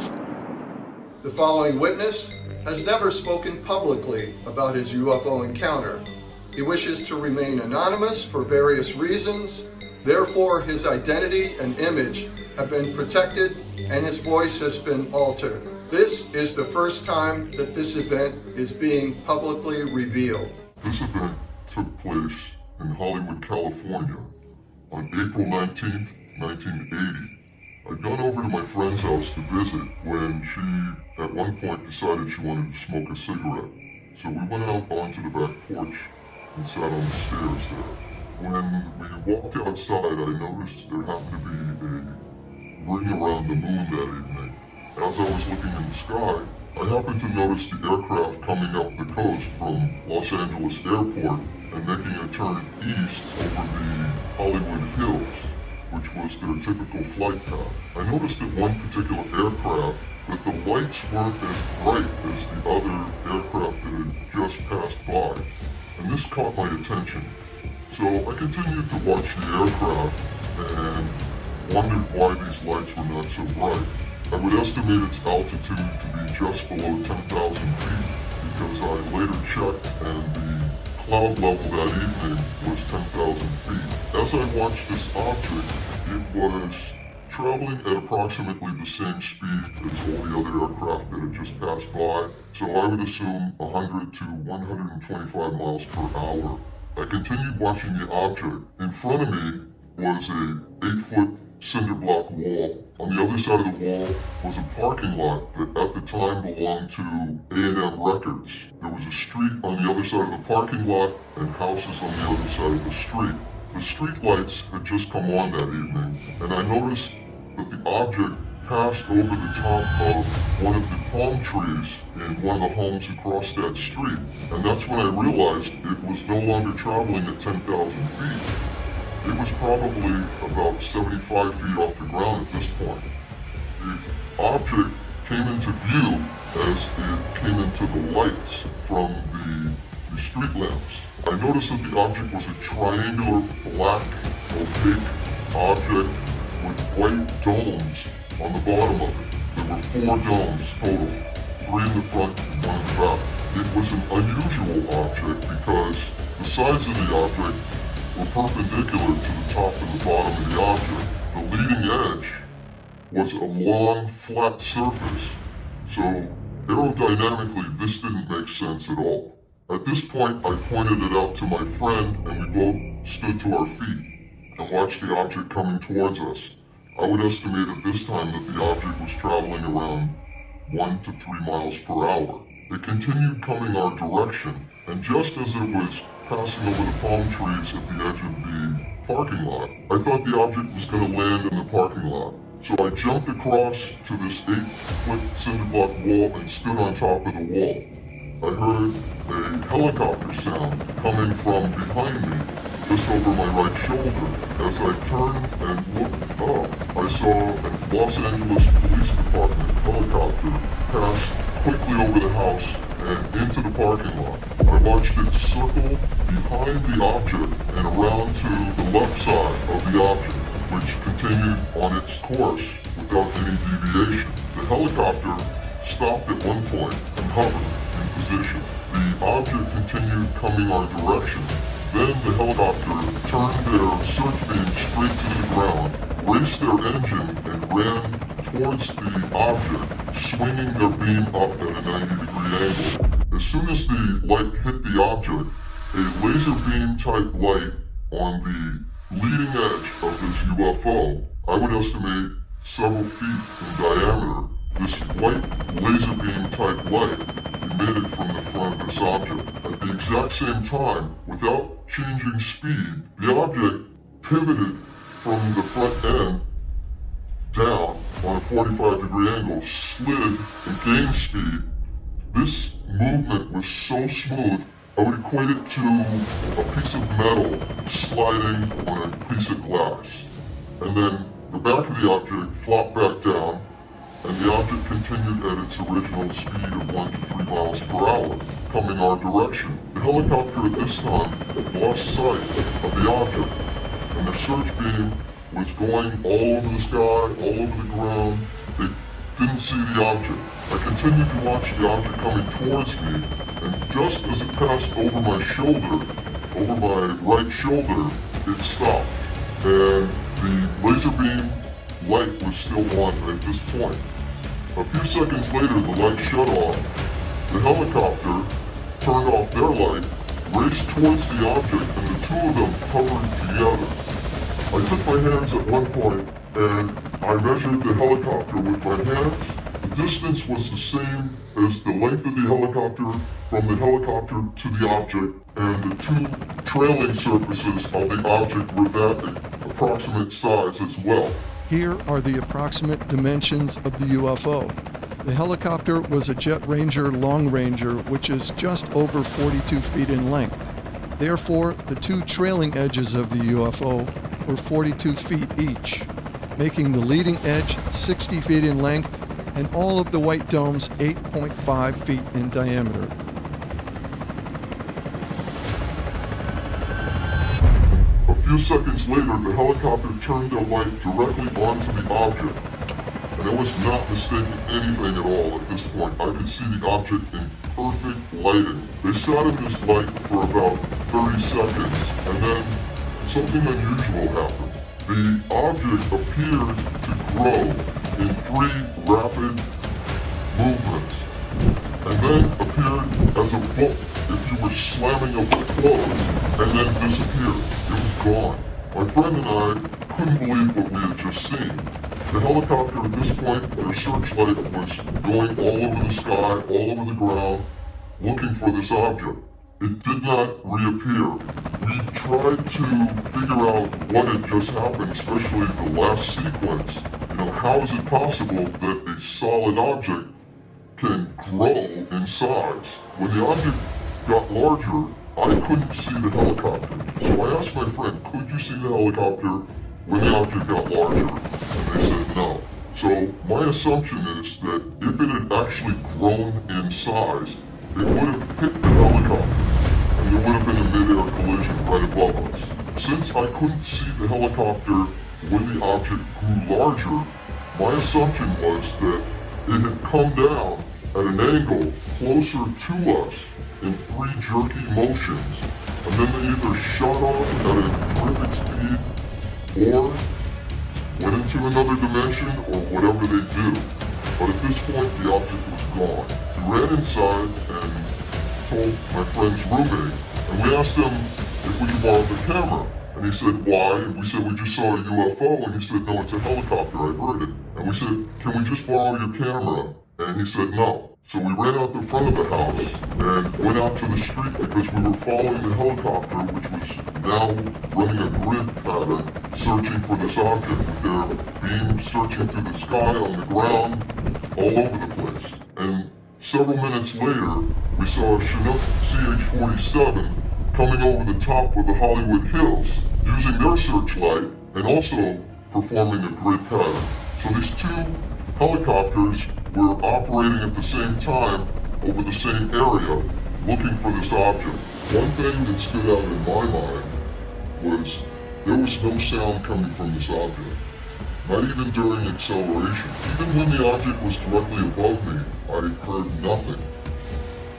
The following witness has never spoken publicly about his UFO encounter. He wishes to remain anonymous for various reasons. Therefore, his identity and image have been protected and his voice has been altered. This is the first time that this event is being publicly revealed. This event took place in Hollywood, California on April 19th, 1980. I'd gone over to my friend's house to visit when she, at one point, decided she wanted to smoke a cigarette. So we went out onto the back porch and sat on the stairs there. When we walked outside, I noticed there happened to be a ring around the moon that evening. As I was looking in the sky, I happened to notice the aircraft coming up the coast from Los Angeles Airport and making a turn east over the Hollywood Hills, which was their typical flight path. I noticed at one particular aircraft that the lights weren't as bright as the other aircraft that had just passed by, and this caught my attention. So I continued to watch the aircraft and wondered why these lights were not so bright. I would estimate its altitude to be just below 10,000 feet because I later checked and the cloud level that evening was 10,000 feet. As I watched this object, it was traveling at approximately the same speed as all the other aircraft that had just passed by, so I would assume 100 to 125 miles per hour. I continued watching the object. In front of me was a 8-foot cinder block wall. On the other side of the wall was a parking lot that at the time belonged to A&M Records. There was a street on the other side of the parking lot and houses on the other side of the street. The street lights had just come on that evening, and I noticed that the object passed over the top of one of the palm trees in one of the homes across that street. And that's when I realized it was no longer traveling at 10,000 feet. It was probably about 75 feet off the ground at this point. The object came into view as it came into the lights from the street lamps. I noticed that the object was a triangular black opaque object with white domes on the bottom of it. There were 4 domes total, 3 in the front and 1 in the back. It was an unusual object because the sides of the object were perpendicular to the top and the bottom of the object. The leading edge was a long, flat surface, so aerodynamically this didn't make sense at all. At this point, I pointed it out to my friend and we both stood to our feet and watched the object coming towards us. I would estimate at this time that the object was traveling around 1 to 3 miles per hour. It continued coming our direction, and just as it was passing over the palm trees at the edge of the parking lot, I thought the object was going to land in the parking lot. So I jumped across to this 8-foot cinder block wall and stood on top of the wall. I heard a helicopter sound coming from behind me, just over my right shoulder. As I turned and looked up, I saw a Los Angeles Police Department helicopter pass quickly over the house and into the parking lot. I watched it circle behind the object and around to the left side of the object, which continued on its course without any deviation. The helicopter stopped at one point and hovered in position. The object continued coming our direction. Then the helicopter turned their search beam straight to the ground, raced their engine, and ran towards the object, swinging their beam up at a 90-degree angle. As soon as the light hit the object, a laser beam type light on the leading edge of this UFO, I would estimate several feet in diameter, this white laser beam type light emitted from the front of this object. At the exact same time, without changing speed, the object pivoted from the front end down on a 45-degree angle, slid and gained speed. This movement was so smooth, I would equate it to a piece of metal sliding on a piece of glass. And then the back of the object flopped back down, and the object continued at its original speed of 1 to 3 miles per hour, coming our direction. The helicopter at this time lost sight of the object, and their search beam was going all over the sky, all over the ground. They didn't see the object. I continued to watch the object coming towards me, and just as it passed over my shoulder, over my right shoulder, it stopped. And the laser beam light was still on at this point. A few seconds later, the light shut off. The helicopter turned off their light, raced towards the object, and the two of them hovered together. I took my hands at one point, and I measured the helicopter with my hands. The distance was the same as the length of the helicopter from the helicopter to the object, and the two trailing surfaces of the object were that approximate size as well. Here are the approximate dimensions of the UFO. The helicopter was a Jet Ranger Long Ranger, which is just over 42 feet in length. Therefore, the two trailing edges of the UFO were 42 feet each, making the leading edge 60 feet in length and all of the white domes 8.5 feet in diameter. A few seconds later, the helicopter turned their light directly onto the object, and I was not mistaking anything at all at this point. I could see the object in perfect lighting. They sat in this light for about 30 seconds, and then something unusual happened. The object appeared to grow in 3 rapid movements, and then appeared as a book if you were slamming a book closed, and then disappeared. It was gone. My friend and I couldn't believe what we had just seen. The helicopter at this point, their searchlight was going all over the sky, all over the ground, looking for this object. It did not reappear. We tried to figure out what had just happened, especially the last sequence. How is it possible that a solid object can grow in size? When the object got larger, I couldn't see the helicopter. So I asked my friend, could you see the helicopter when the object got larger? And they said no. So my assumption is that if it had actually grown in size, it would have hit the helicopter, and there would have been a mid-air collision right above us. Since I couldn't see the helicopter when the object grew larger, my assumption was that it had come down at an angle closer to us in 3 jerky motions, and then they either shot off at a terrific speed or went into another dimension or whatever they do. But at this point, the object was gone. We ran inside and told my friend's roommate, and we asked him if we could borrow the camera. And he said, why? And we said, we just saw a UFO. And he said, no, it's a helicopter, I've heard it. And we said, can we just borrow your camera? And he said, no. So we ran out the front of the house and went out to the street because we were following the helicopter, which was now running a grid pattern, searching for this object with their beam searching through the sky, on the ground, all over the place. And several minutes later, we saw a Chinook CH-47 coming over the top of the Hollywood Hills, using their searchlight and also performing a grid pattern. So these 2 helicopters were operating at the same time over the same area, looking for this object. One thing that stood out in my mind was there was no sound coming from this object, not even during acceleration. Even when the object was directly above me, I heard nothing.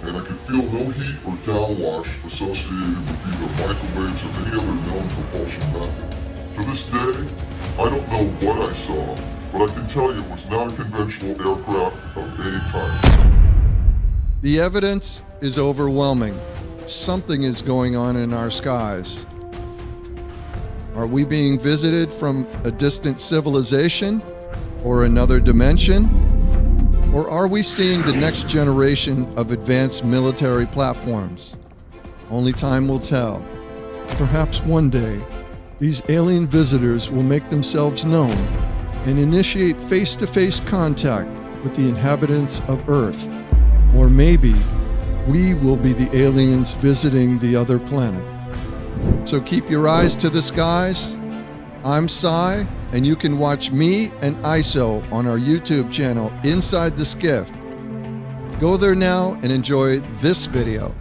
And I could feel no heat or downwash associated with either microwaves or any other known propulsion method. To this day, I don't know what I saw, but I can tell you it was not a conventional aircraft of any type. The evidence is overwhelming. Something is going on in our skies. Are we being visited from a distant civilization or another dimension? Or are we seeing the next generation of advanced military platforms? Only time will tell. Perhaps one day, these alien visitors will make themselves known and initiate face-to-face contact with the inhabitants of Earth. Or maybe we will be the aliens visiting the other planet. So keep your eyes to the skies. I'm Cy, and you can watch me and ISO on our YouTube channel, Inside the SCIF. Go there now and enjoy this video.